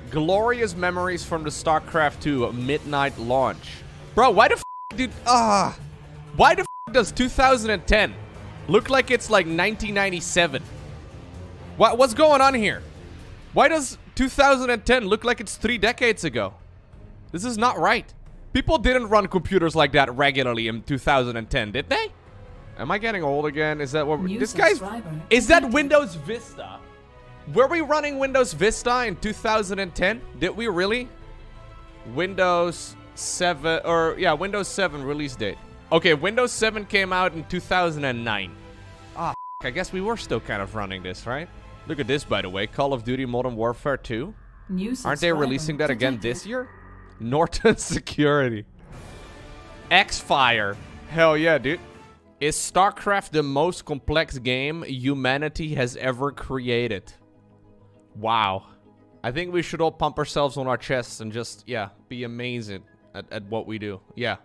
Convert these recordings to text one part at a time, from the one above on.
Glorious memories from the StarCraft 2 midnight launch. Bro, why the f, dude? Why the f does 2010 look like it's like 1997? What's going on here? Why does 2010 look like it's 3 decades ago? This is not right. People didn't run computers like that regularly in 2010, did they? Am I getting old again? Is that what this guy's? Is that Windows Vista? Were we running Windows Vista in 2010? Did we really? Windows 7 or yeah, Windows 7 release date. Okay, Windows 7 came out in 2009. Ah, I guess we were still kind of running this, right? Look at this, by the way. Call of Duty Modern Warfare 2. Aren't they releasing that again this year? Norton Security. X-Fire. Hell yeah, dude. Is StarCraft the most complex game humanity has ever created? Wow. I think we should all pump ourselves on our chests and just, yeah, be amazing at what we do. Yeah.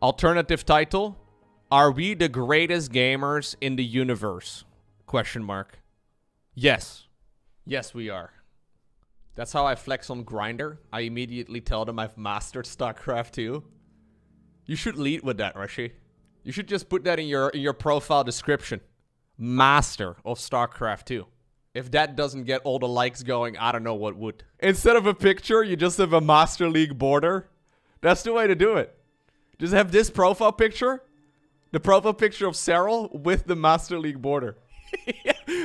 Alternative title. Are we the greatest gamers in the universe? Question mark. Yes. Yes, we are. That's how I flex on Grindr. I immediately tell them I've mastered StarCraft 2. You should lead with that, Rashi. You should just put that in your profile description. Master of StarCraft 2. If that doesn't get all the likes going, I don't know what would. Instead of a picture, you just have a Master League border. That's the way to do it. Just have this profile picture. The profile picture of Cyril with the Master League border.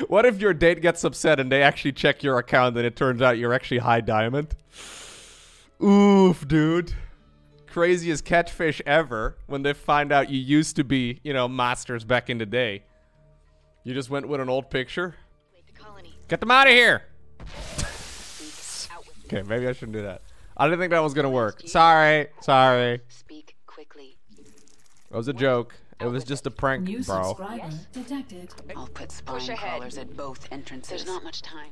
What if your date gets upset and they actually check your account and it turns out you're actually high diamond? Oof, dude. Craziest catfish ever when they find out you used to be, you know, masters back in the day. You just went with an old picture. Get them out of here. Okay, maybe I shouldn't do that. I didn't think that was gonna work. Sorry. Speak quickly. It was a joke. It was just a prank, bro. I'll put spine collars at both entrances. There's not much time.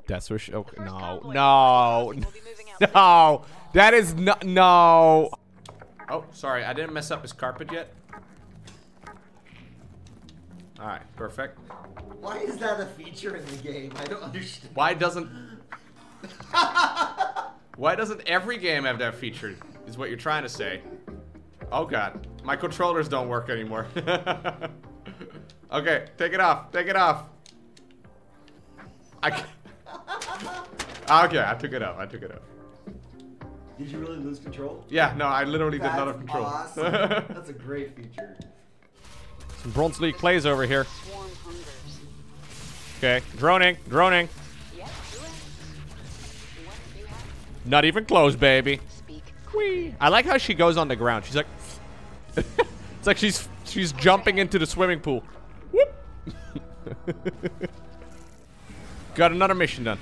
That's what she, okay, no. That is not, no. Oh, sorry, I didn't mess up his carpet yet. Alright, perfect. Why is that a feature in the game? I don't understand. Why doesn't every game have that feature? Is what you're trying to say. Oh god, my controllers don't work anymore. Okay, take it off. Take it off. Okay, I took it off. Did you really lose control? Yeah, no, I literally did not have control. Awesome. That's a great feature. Some Bronze League plays over here. Okay, droning. Not even close, baby. Whee. I like how she goes on the ground. She's like, it's like she's jumping into the swimming pool. Whoop. Got another mission done.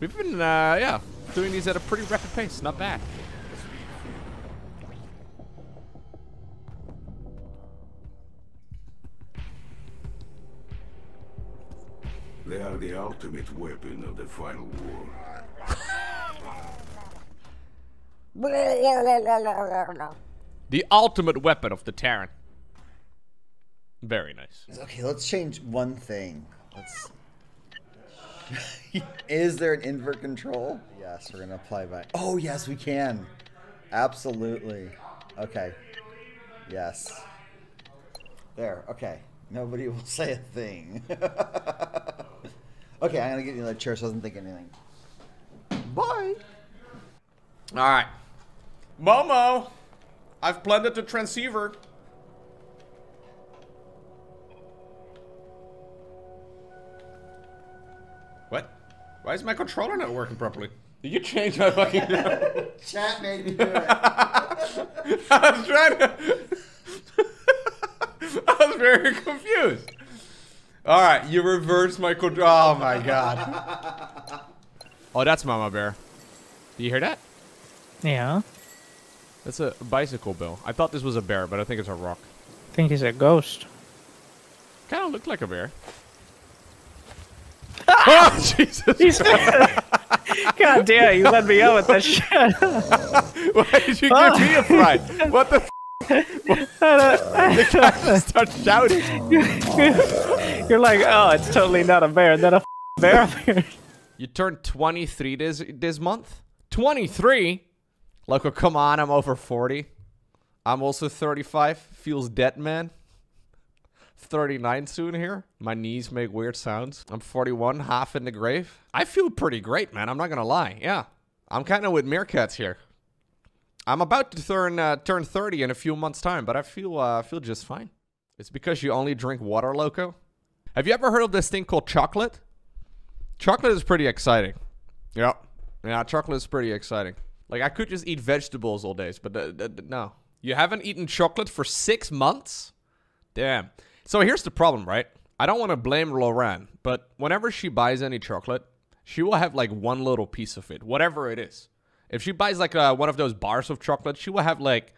We've been, yeah, doing these at a pretty rapid pace. Not bad. They are the ultimate weapon of the final war. The ultimate weapon of the Terran. Very nice. Okay, let's change one thing. Is there an invert control? Yes, we're gonna apply by. Oh yes, we can. Absolutely. Okay. Yes. There. Okay. Nobody will say a thing. Okay, I'm gonna get you another chair so I doesn't think anything. Bye. All right, Momo, I've planted the transceiver. What? Why is my controller not working properly? Did you change my fucking... Chat made me do it. I was trying to... I was very confused. All right, you reversed my control. Oh my god. Oh, that's Mama Bear. Do you hear that? Yeah. That's a bicycle bell. I thought this was a bear, but I think it's a rock. I think he's a ghost. Kind of looked like a bear. Oh, Jesus! God damn, you let me out with that shit. Why did you give me a fright? What the f? The guy just starts shouting. You're like, oh, it's totally not a bear. And then a bear appeared. You turned 23 this month? 23? Lowko, come on, I'm over 40. I'm also 35. Feels dead, man. 39 soon here. My knees make weird sounds. I'm 41, half in the grave. I feel pretty great, man. I'm not gonna lie. Yeah. I'm kind of with meerkats here. I'm about to turn 30 in a few months' time, but I feel just fine. It's because you only drink water, Lowko. Have you ever heard of this thing called chocolate? Chocolate is pretty exciting. Yeah. Yeah, chocolate is pretty exciting. Like, I could just eat vegetables all days, but no. You haven't eaten chocolate for 6 months? Damn. So here's the problem, right? I don't want to blame Lauren, but whenever she buys any chocolate, she will have like one little piece of it, whatever it is. If she buys like one of those bars of chocolate, she will have like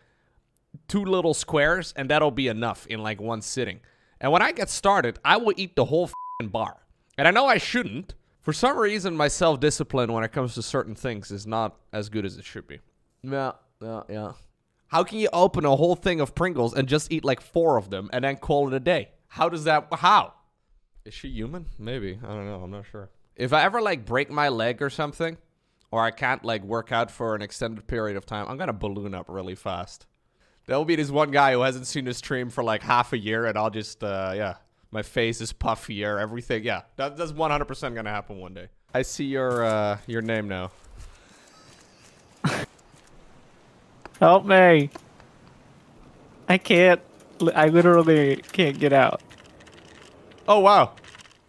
2 little squares, and that'll be enough in like one sitting. And when I get started, I will eat the whole f***ing bar. And I know I shouldn't. For some reason, my self-discipline when it comes to certain things is not as good as it should be. Yeah. How can you open a whole thing of Pringles and just eat like 4 of them and then call it a day? How does that... How? Is she human? Maybe. I don't know. I'm not sure. If I ever like break my leg or something, or I can't like work out for an extended period of time, I'm gonna balloon up really fast. There'll be this one guy who hasn't seen a stream for like half a year, and I'll just, yeah. My face is puffier, everything. Yeah, that's 100% gonna happen one day. I see your name now. Help me. I can't. I literally can't get out. Oh, wow.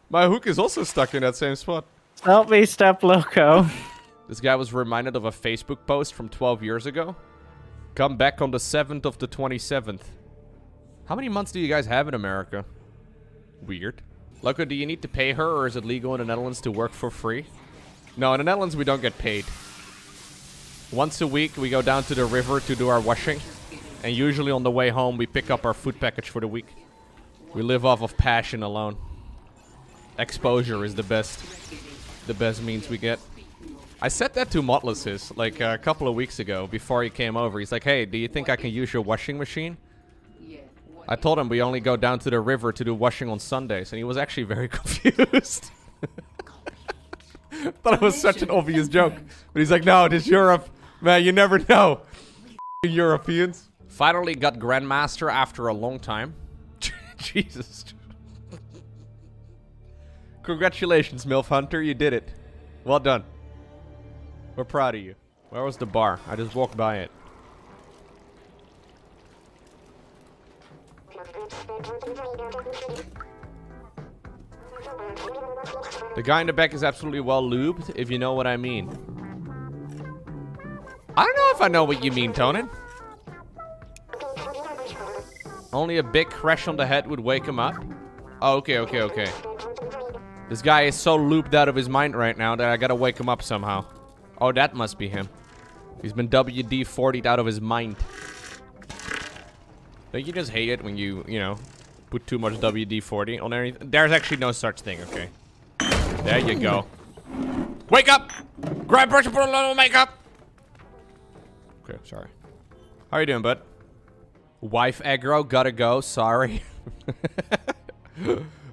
My hook is also stuck in that same spot. Help me, step Lowko. This guy was reminded of a Facebook post from 12 years ago. Come back on the 7th of the 27th. How many months do you guys have in America? Weird. Lowko, do you need to pay her, or is it legal in the Netherlands to work for free? No, in the Netherlands we don't get paid. Once a week we go down to the river to do our washing. And usually on the way home we pick up our food package for the week. We live off of passion alone. Exposure is the best means we get. I said that to Motlesses like a couple of weeks ago before he came over. He's like, hey, do you think I can use your washing machine? I told him we only go down to the river to do washing on Sundays, and he was actually very confused. Thought it was such an obvious joke. But he's like, no, this Europe, man, you never know. Europeans. Finally got Grandmaster after a long time. Jesus. Congratulations, MILF Hunter, you did it. Well done. We're proud of you. Where was the bar? I just walked by it. The guy in the back is absolutely well lubed, if you know what I mean. I don't know if I know what you mean, Tonin. Only a big crash on the head would wake him up. Oh, okay. This guy is so looped out of his mind right now that I gotta wake him up somehow. Oh, that must be him. He's been WD-40'd out of his mind. Don't you just hate it when you know, put too much WD-40 on anything? There's actually no such thing, okay. There you go. Wake up! Grab brush and put a little makeup! Okay, sorry. How you doing, bud? Wife aggro, gotta go, sorry.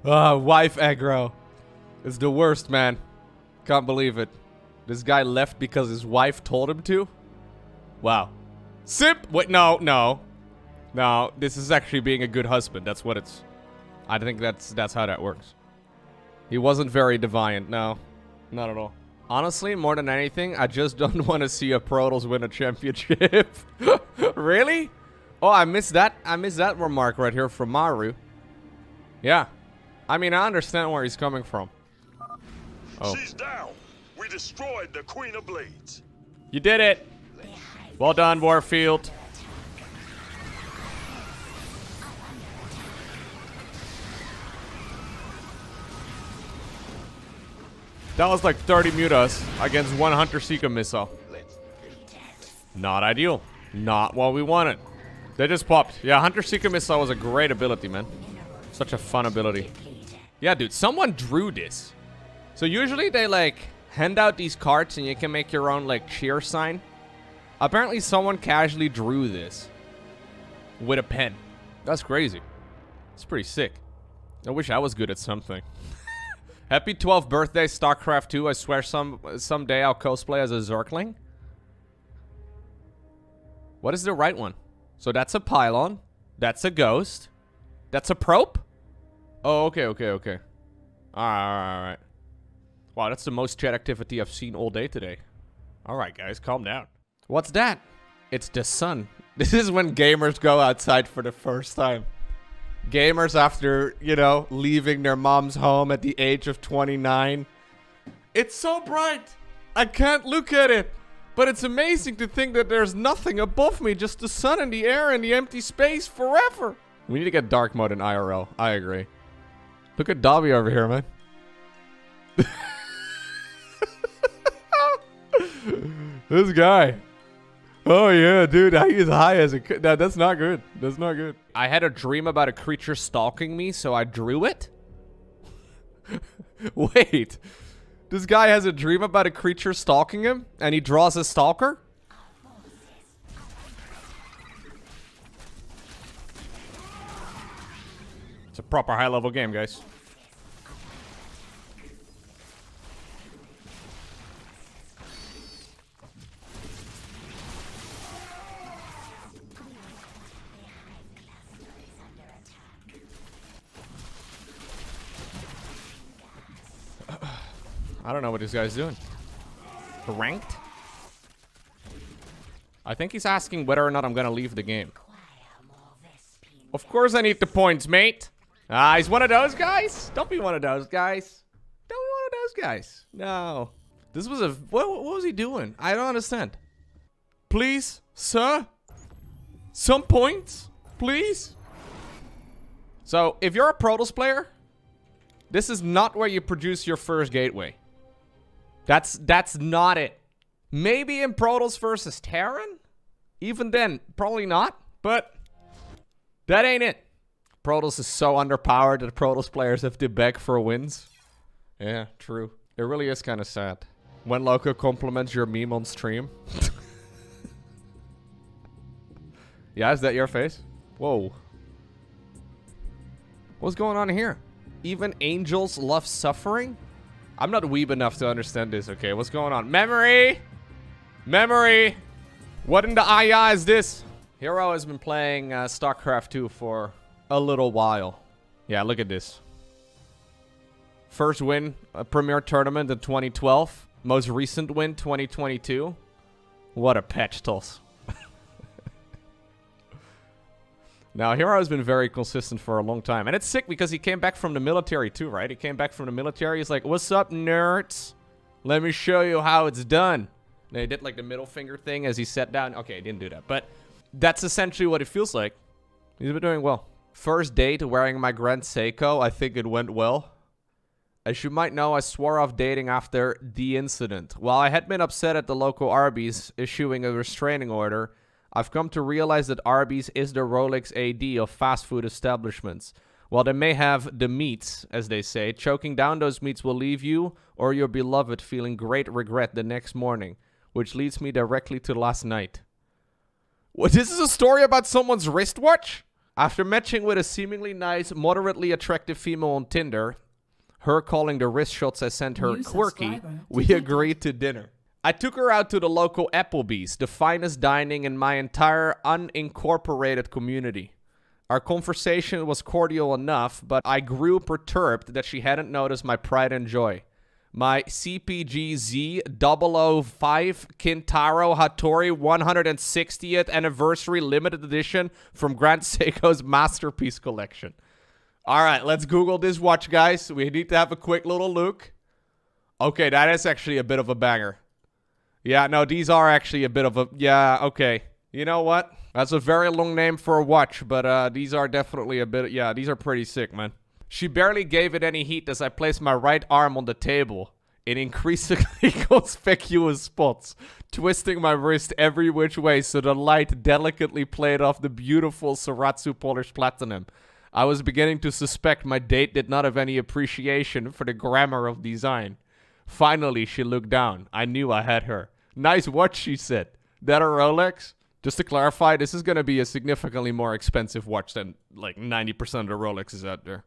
Wife aggro. It's the worst, man. Can't believe it. This guy left because his wife told him to? Wow. Simp! Wait, no. No, this is actually being a good husband. That's what it's... I think that's how that works. He wasn't very defiant. No, not at all. Honestly, more than anything, I just don't want to see a Protoss win a championship. Really? Oh, I missed that. I missed that remark right here from Maru. Yeah. I mean, I understand where he's coming from. Oh. She's down. We destroyed the Queen of Blades. You did it. Well done, Warfield. That was like 30 mutas against 1 Hunter Seeker missile. Not ideal. Not what we wanted. They just popped. Yeah, Hunter Seeker missile was a great ability, man. Such a fun ability. Yeah, dude, someone drew this. So usually they like hand out these cards and you can make your own like cheer sign. Apparently someone casually drew this with a pen. That's crazy. It's pretty sick. I wish I was good at something. Happy 12th birthday, StarCraft 2. I swear someday I'll cosplay as a Zergling. What is the right one? So that's a pylon. That's a ghost. That's a probe? Oh, okay. Alright. Wow, that's the most chat activity I've seen all day today. Alright, guys, calm down. What's that? It's the sun. This is when gamers go outside for the first time. Gamers after, you know, leaving their mom's home at the age of 29. It's so bright. I can't look at it. But it's amazing to think that there's nothing above me, just the sun and the air and the empty space forever. We need to get dark mode in IRL. I agree. Look at Dobby over here, man. This guy. Oh yeah, dude, he's high as a kid. That's not good. That's not good. I had a dream about a creature stalking me, so I drew it? Wait. This guy has a dream about a creature stalking him, and he draws a stalker? It's a proper high-level game, guys. I don't know what this guy's doing. Ranked? I think he's asking whether or not I'm gonna leave the game. Of course I need the points, mate. Ah, he's one of those guys? Don't be one of those guys. Don't be one of those guys. No. This was a... What was he doing? I don't understand. Please, sir? Some points? Please? So, if you're a Protoss player, this is not where you produce your first gateway. That's not it. Maybe in Protoss versus Terran? Even then, probably not. But that ain't it. Protoss is so underpowered that Protoss players have to beg for wins. Yeah, true. It really is kind of sad. When Lowko compliments your meme on stream. Yeah, is that your face? Whoa. What's going on here? Even angels love suffering? I'm not weeb enough to understand this, okay? What's going on? Memory! Memory! What in the aya is this? Hero has been playing StarCraft 2 for a little while. Yeah, look at this. First win, a premier tournament in 2012. Most recent win, 2022. What a patch toss. Now, Hero has been very consistent for a long time. And it's sick because he came back from the military too, right? He came back from the military. He's like, what's up, nerds? Let me show you how it's done. And he did like the middle finger thing as he sat down. Okay, he didn't do that. But that's essentially what it feels like. He's been doing well. First date wearing my Grand Seiko. I think it went well. As you might know, I swore off dating after the incident. While I had been upset at the local Arby's issuing a restraining order, I've come to realize that Arby's is the Rolex AD of fast food establishments. While they may have the meats, as they say, choking down those meats will leave you or your beloved feeling great regret the next morning. Which leads me directly to last night. What, this is a story about someone's wristwatch? After matching with a seemingly nice, moderately attractive female on Tinder, her calling the wrist shots I sent her quirky, we agreed to dinner. I took her out to the local Applebee's, the finest dining in my entire unincorporated community. Our conversation was cordial enough, but I grew perturbed that she hadn't noticed my pride and joy. My CPGZ 005 Kintaro Hattori 160th Anniversary Limited Edition from Grand Seiko's Masterpiece Collection. Alright, let's Google this watch, guys. We need to have a quick little look. Okay, that is actually a bit of a banger. Yeah, no, these are actually a bit of a... Yeah, okay. You know what? That's a very long name for a watch, but these are definitely a bit... Yeah, these are pretty sick, man. She barely gave it any heat as I placed my right arm on the table in increasingly conspicuous spots, twisting my wrist every which way so the light delicately played off the beautiful Soratsu polished platinum. I was beginning to suspect my date did not have any appreciation for the grammar of design. Finally, she looked down. I knew I had her. Nice watch, she said. That a Rolex? Just to clarify, this is going to be a significantly more expensive watch than like 90% of the Rolexes out there.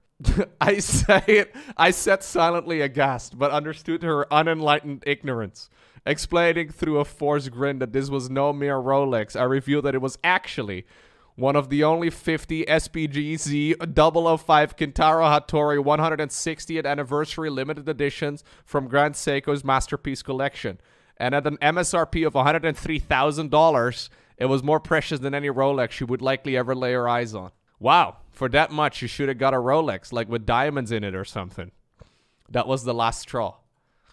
I sat silently aghast, but understood her unenlightened ignorance. Explaining through a forced grin that this was no mere Rolex, I revealed that it was actually one of the only 50 SPGZ 005 Kintaro Hattori 160th anniversary limited editions from Grand Seiko's Masterpiece Collection. And at an MSRP of $103,000, it was more precious than any Rolex she would likely ever lay her eyes on. Wow, for that much you should have got a Rolex, like with diamonds in it or something. That was the last straw.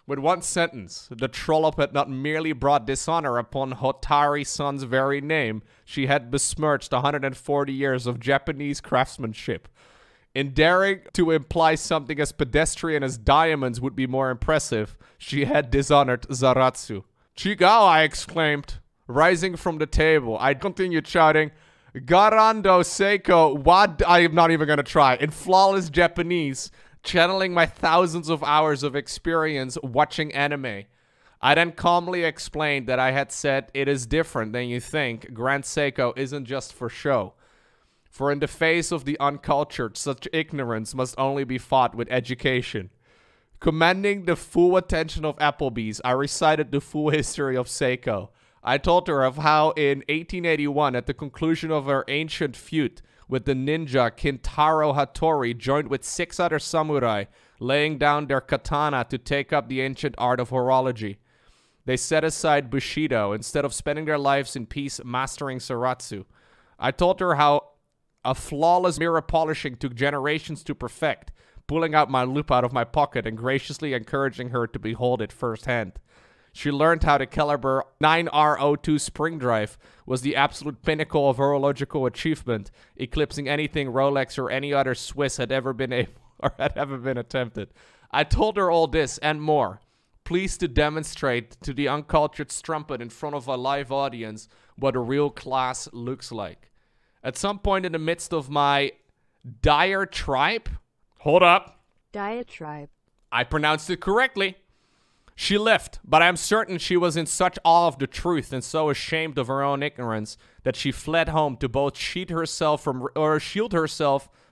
With one sentence, the trollop had not merely brought dishonor upon Hotari-san's very name, she had besmirched 140 years of Japanese craftsmanship. In daring to imply something as pedestrian as diamonds would be more impressive, she had dishonored Zaratsu. Chigao, I exclaimed. Rising from the table, I continued shouting, Garando Seiko, what? I am not even going to try. In flawless Japanese, channeling my thousands of hours of experience watching anime. I then calmly explained that I had said it is different than you think. Grand Seiko isn't just for show. For in the face of the uncultured, such ignorance must only be fought with education. Commanding the full attention of Applebee's, I recited the full history of Seiko. I told her of how in 1881, at the conclusion of her ancient feud with the ninja Kintaro Hattori, joined with 6 other samurai, laying down their katana to take up the ancient art of horology. They set aside Bushido instead of spending their lives in peace mastering Saratsu. I told her how a flawless mirror polishing took generations to perfect, pulling out my loop out of my pocket and graciously encouraging her to behold it firsthand. She learned how the caliber 9R02 spring drive was the absolute pinnacle of horological achievement, eclipsing anything Rolex or any other Swiss had ever been able or had ever been attempted. I told her all this and more, pleased to demonstrate to the uncultured strumpet in front of a live audience what a real class looks like. At some point in the midst of my diatribe, hold up. Diatribe. I pronounced it correctly. She left, but I am certain she was in such awe of the truth and so ashamed of her own ignorance that she fled home to both shield herself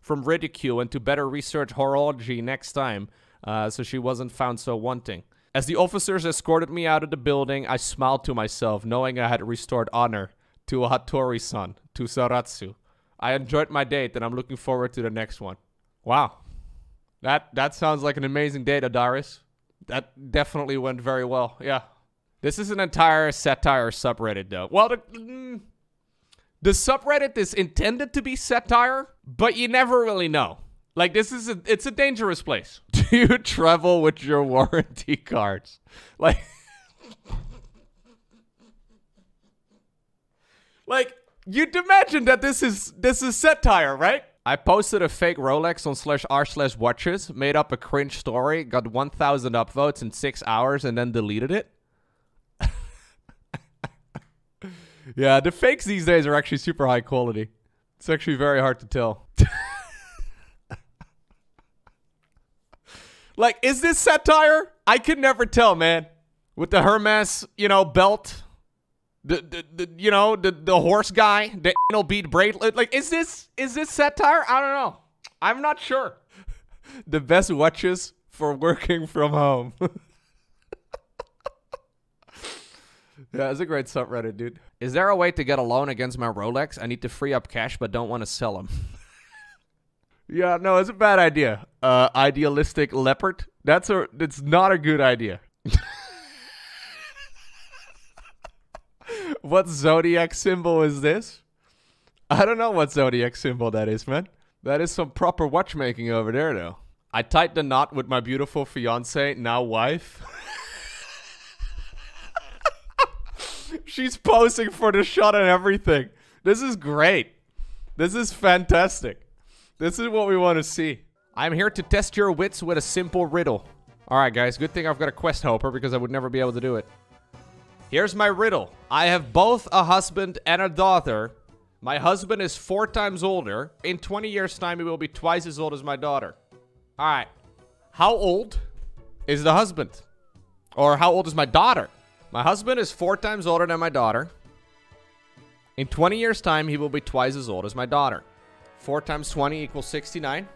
from ridicule and to better research horology next time, so she wasn't found so wanting. As the officers escorted me out of the building, I smiled to myself, knowing I had restored honor to a Hattori-san, to Saratsu. I enjoyed my date, and I'm looking forward to the next one. Wow. That sounds like an amazing date, Adaris. That definitely went very well. Yeah. This is an entire satire subreddit, though. Well, the subreddit is intended to be satire, but you never really know. Like, it's a dangerous place. Do you travel with your warranty cards? Like, like, you'd imagine that this is satire, right? I posted a fake Rolex on /r/watches, made up a cringe story, got 1,000 upvotes in 6 hours, and then deleted it. Yeah, the fakes these days are actually super high quality. It's actually very hard to tell. Like, is this satire? I can never tell, man. With the Hermes, belt. The horse guy, the anal bead bracelet. Like, is this satire? I don't know. I'm not sure. The best watches for working from home. Yeah, it's a great subreddit, dude. Is there a way to get a loan against my Rolex? I need to free up cash, but don't want to sell them. Yeah, no, it's a bad idea. Idealistic leopard. It's not a good idea. What zodiac symbol is this? I don't know what zodiac symbol that is, man. That is some proper watchmaking over there, though. I tied the knot with my beautiful fiance, now wife. She's posing for the shot and everything. This is great. This is fantastic. This is what we want to see. I'm here to test your wits with a simple riddle. Alright, guys. Good thing I've got a quest helper because I would never be able to do it. Here's my riddle. I have both a husband and a daughter. My husband is 4 times older. In 20 years' time, he will be twice as old as my daughter. All right. How old is the husband? Or how old is my daughter? My husband is 4 times older than my daughter. In 20 years' time, he will be twice as old as my daughter. 4 times 20 equals 69.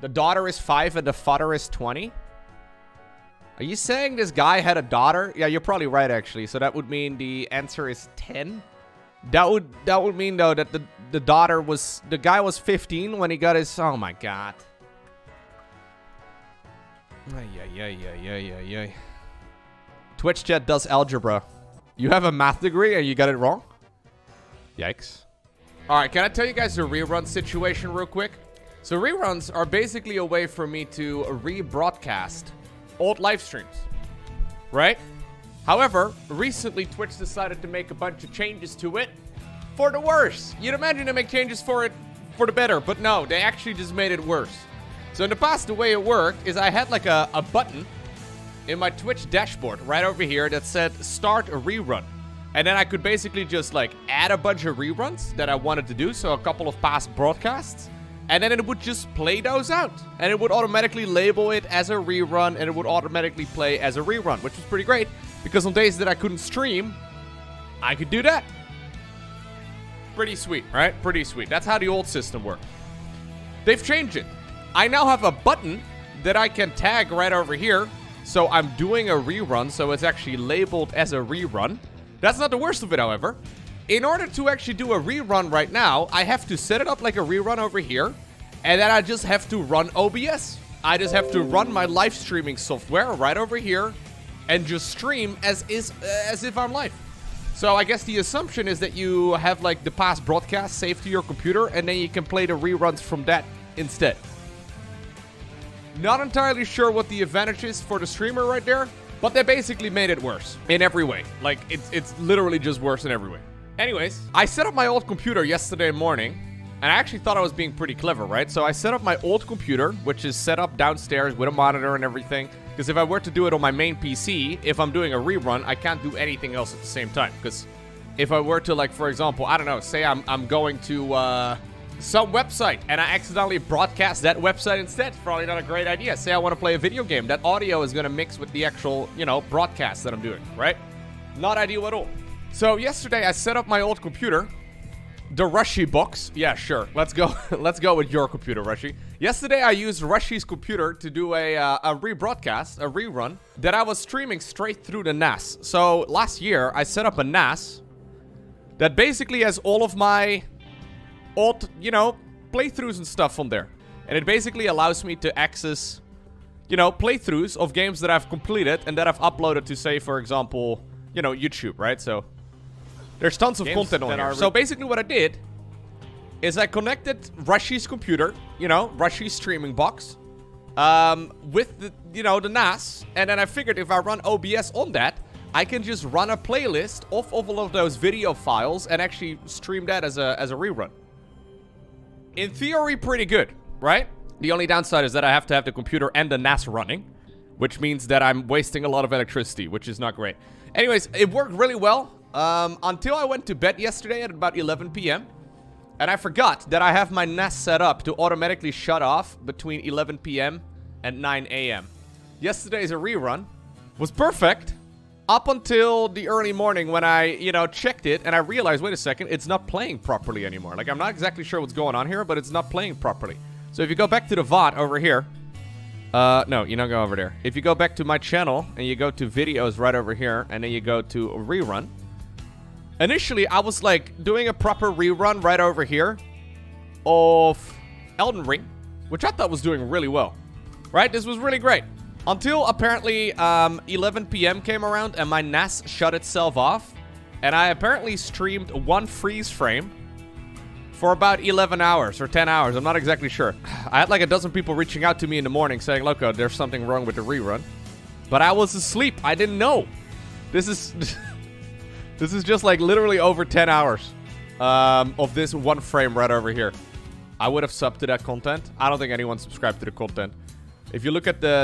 The daughter is 5 and the father is 20? Are you saying this guy had a daughter? Yeah, you're probably right, actually. So that would mean the answer is 10? That would mean, though, that the daughter was... The guy was 15 when he got his... Oh, my God. Yeah. Twitch chat does algebra. You have a math degree and you got it wrong? Yikes. Alright, can I tell you guys the rerun situation real quick? So reruns are basically a way for me to rebroadcast old live streams. Right? However, recently Twitch decided to make a bunch of changes to it for the worse. You'd imagine they make changes for it for the better, but no, they actually just made it worse. So in the past, the way it worked is I had like a button in my Twitch dashboard right over here that said start a rerun. And then I could basically just like add a bunch of reruns that I wanted to do. So a couple of past broadcasts. And then it would just play those out. And it would automatically label it as a rerun. And it would automatically play as a rerun, which was pretty great. Because on days that I couldn't stream, I could do that. Pretty sweet, right? Pretty sweet. That's how the old system worked. They've changed it. I now have a button that I can tag right over here. So I'm doing a rerun, so it's actually labeled as a rerun. That's not the worst of it, however. In order to actually do a rerun right now, I have to set it up like a rerun over here. And then I just have to run OBS. I just have to run my live streaming software right over here. And just stream as if I'm live. So I guess the assumption is that you have like the past broadcast saved to your computer. And then you can play the reruns from that instead. Not entirely sure what the advantage is for the streamer right there, but they basically made it worse in every way. Like, it's literally just worse in every way. Anyways, I set up my old computer yesterday morning, and I actually thought I was being pretty clever, right? So I set up my old computer, which is set up downstairs with a monitor and everything, because if I were to do it on my main PC, if I'm doing a rerun, I can't do anything else at the same time, because if I were to, like, for example, I don't know, say I'm going to, some website and I accidentally broadcast that website instead. It's probably not a great idea. Say I want to play a video game. That audio is going to mix with the actual, you know, broadcast that I'm doing, right? Not ideal at all. So yesterday I set up my old computer. The Rushy box. Yeah, sure. Let's go. Let's go with your computer, Rushy. Yesterday I used Rushy's computer to do a rebroadcast, a rerun, that I was streaming straight through the NAS. So last year I set up a NAS that basically has all of my old, you know, playthroughs and stuff on there. And it basically allows me to access, you know, playthroughs of games that I've completed and that I've uploaded to, say, for example, you know, YouTube, right? So there's tons of content on here. So basically what I did is I connected Rushy's computer, you know, Rushy's streaming box, with the, you know, the NAS. And then I figured if I run OBS on that, I can just run a playlist of all of those video files and actually stream that as a rerun. In theory, pretty good, right? The only downside is that I have to have the computer and the NAS running, which means that I'm wasting a lot of electricity, which is not great. Anyways, it worked really well until I went to bed yesterday at about 11 p.m. And I forgot that I have my NAS set up to automatically shut off between 11 p.m. and 9 a.m. Yesterday's a rerun was perfect up until the early morning when I, you know, checked it and I realized, wait a second, it's not playing properly anymore. Like, I'm not exactly sure what's going on here, but it's not playing properly. So if you go back to the VOD over here, no, you don't go over there. If you go back to my channel and you go to videos right over here and then you go to a rerun. Initially, I was like doing a proper rerun right over here of Elden Ring, which I thought was doing really well, right? This was really great. Until apparently 11 p.m. came around and my NAS shut itself off. And I apparently streamed one freeze frame for about 11 hours or 10 hours. I'm not exactly sure. I had like a dozen people reaching out to me in the morning saying, Lowko, there's something wrong with the rerun. But I was asleep. I didn't know. This is this is just like literally over 10 hours of this one frame right over here. I would have subbed to that content. I don't think anyone subscribed to the content. If you look at the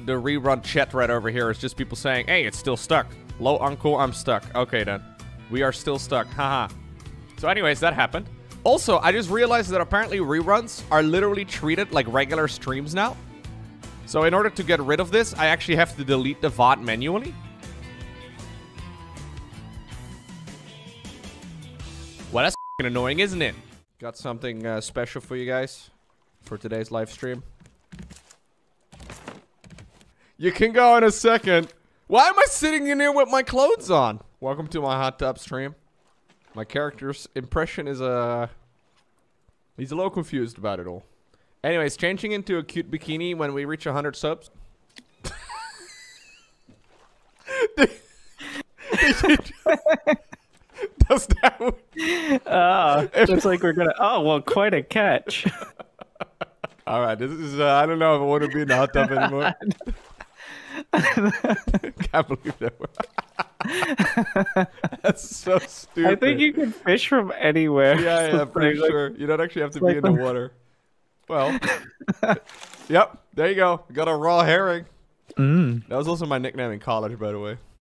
rerun chat right over here, it's just people saying, hey, it's still stuck. Low uncle, I'm stuck. Okay, then. We are still stuck. Haha. So anyways, that happened. Also, I just realized that apparently reruns are literally treated like regular streams now. So in order to get rid of this, I actually have to delete the VOD manually. Well, that's f***ing annoying, isn't it? Got something special for you guys for today's live stream. You can go in a second. Why am I sitting in here with my clothes on? Welcome to my hot tub stream. My character's impression is he's a little confused about it all. Anyways, changing into a cute bikini when we reach 100 subs. Does that? Looks like we're gonna. Oh well, quite a catch. All right, this is. I don't know if I want to be in the hot tub anymore. Can't believe that. That's so stupid. I think you can fish from anywhere. Yeah, pretty sure. You don't actually have to be in the water. Well, yep, there you go. Got a raw herring. That was also my nickname in college, by the way.